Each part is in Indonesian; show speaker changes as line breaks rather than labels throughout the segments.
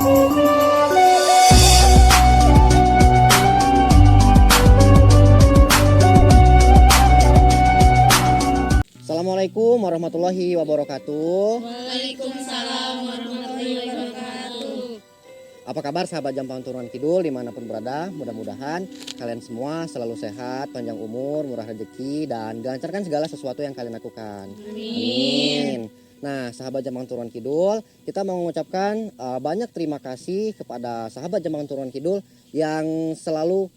Assalamualaikum warahmatullahi wabarakatuh.
Waalaikumsalam warahmatullahi wabarakatuh.
Apa kabar sahabat Jampang Turunan Kidul dimanapun berada? Mudah-mudahan kalian semua selalu sehat, panjang umur, murah rezeki, dan dilancarkan segala sesuatu yang kalian lakukan. Amin. Nah, sahabat Jampang Turunan Kidul, kita mau mengucapkan banyak terima kasih kepada sahabat Jampang Turunan Kidul yang selalu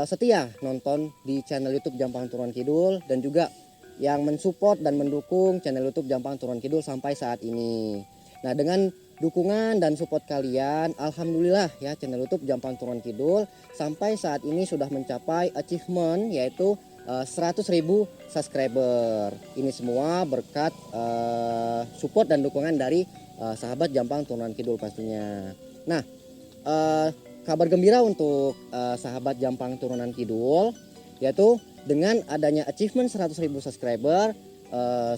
setia nonton di channel YouTube Jampang Turunan Kidul dan juga yang mensupport dan mendukung channel YouTube Jampang Turunan Kidul sampai saat ini. Nah, dengan dukungan dan support kalian, alhamdulillah ya, channel YouTube Jampang Turunan Kidul sampai saat ini sudah mencapai achievement, yaitu 100.000 subscriber. Ini semua berkat support dan dukungan dari sahabat Jampang Turunan Kidul pastinya. Nah, kabar gembira untuk sahabat Jampang Turunan Kidul, yaitu dengan adanya achievement 100.000 subscriber,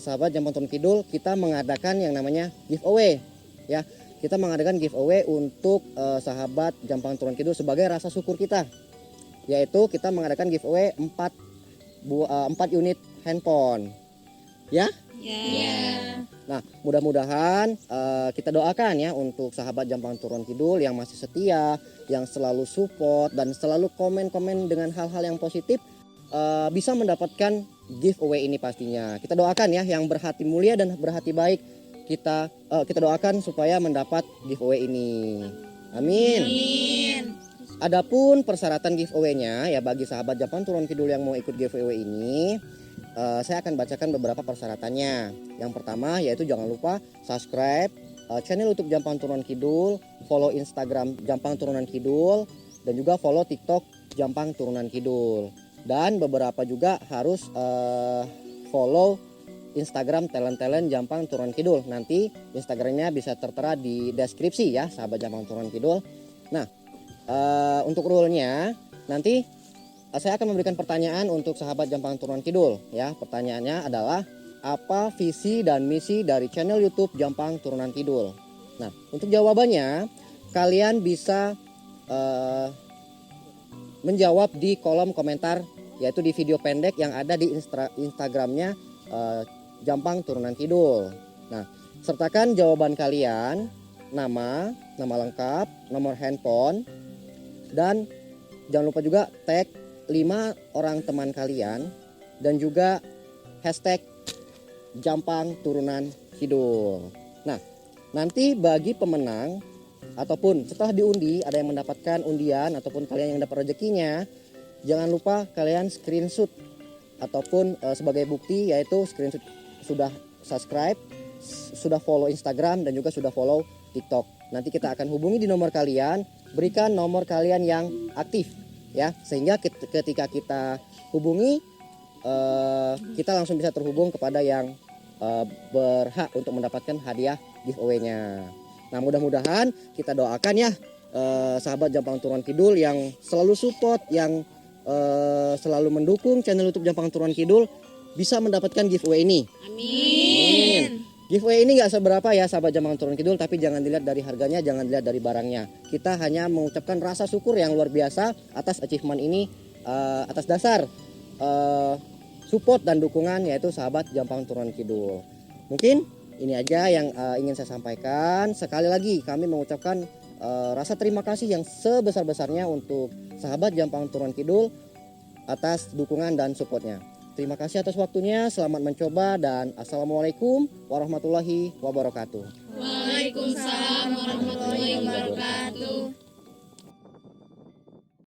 sahabat Jampang Turunan Kidul, kita mengadakan yang namanya giveaway ya. Kita mengadakan giveaway untuk sahabat Jampang Turunan Kidul sebagai rasa syukur kita, yaitu kita mengadakan giveaway 4 unit handphone ya.
Ya.
Nah, mudah-mudahan kita doakan ya untuk sahabat Jampang Turunan Kidul yang masih setia, yang selalu support dan selalu komen-komen dengan hal-hal yang positif, bisa mendapatkan giveaway ini pastinya. Kita doakan ya, yang berhati mulia dan berhati baik, kita doakan supaya mendapat giveaway ini. Amin.
Amin.
Adapun persyaratan giveaway-nya ya, bagi sahabat Jampang Turunan Kidul yang mau ikut giveaway ini, saya akan bacakan beberapa persyaratannya. Yang pertama yaitu jangan lupa subscribe channel YouTube Jampang Turunan Kidul, follow Instagram Jampang Turunan Kidul, dan juga follow TikTok Jampang Turunan Kidul. Dan beberapa juga harus follow Instagram talent-talent Jampang Turunan Kidul. Nanti Instagramnya bisa tertera di deskripsi ya, sahabat Jampang Turunan Kidul. Nah, untuk rule-nya nanti saya akan memberikan pertanyaan untuk sahabat Jampang Turunan Kidul ya. Pertanyaannya adalah, apa visi dan misi dari channel YouTube Jampang Turunan Kidul? Nah, untuk jawabannya kalian bisa menjawab di kolom komentar, yaitu di video pendek yang ada di Instagramnya Jampang Turunan Kidul. Nah, sertakan jawaban kalian, nama lengkap, nomor handphone, dan jangan lupa juga tag 5 orang teman kalian, dan juga hashtag Jampang Turunan Kidul. Nah, nanti bagi pemenang ataupun setelah diundi ada yang mendapatkan undian ataupun kalian yang dapat rezekinya, jangan lupa kalian screenshot ataupun sebagai bukti, yaitu screenshot sudah subscribe, sudah follow Instagram, dan juga sudah follow TikTok. Nanti kita akan hubungi di nomor kalian, berikan nomor kalian yang aktif ya, sehingga ketika kita hubungi kita langsung bisa terhubung kepada yang berhak untuk mendapatkan hadiah giveaway-nya. Nah, mudah-mudahan kita doakan ya sahabat Jampang Turunan Kidul yang selalu support, yang selalu mendukung channel YouTube Jampang Turunan Kidul bisa mendapatkan giveaway ini.
Amin.
Giveaway ini nggak seberapa ya sahabat Jampang Turunan Kidul, tapi jangan dilihat dari harganya, jangan dilihat dari barangnya. Kita hanya mengucapkan rasa syukur yang luar biasa atas achievement ini, atas dasar support dan dukungan, yaitu sahabat Jampang Turunan Kidul. Mungkin ini aja yang ingin saya sampaikan. Sekali lagi kami mengucapkan rasa terima kasih yang sebesar-besarnya untuk sahabat Jampang Turunan Kidul atas dukungan dan supportnya. Terima kasih atas waktunya, selamat mencoba, dan assalamualaikum warahmatullahi wabarakatuh.
Waalaikumsalam warahmatullahi wabarakatuh.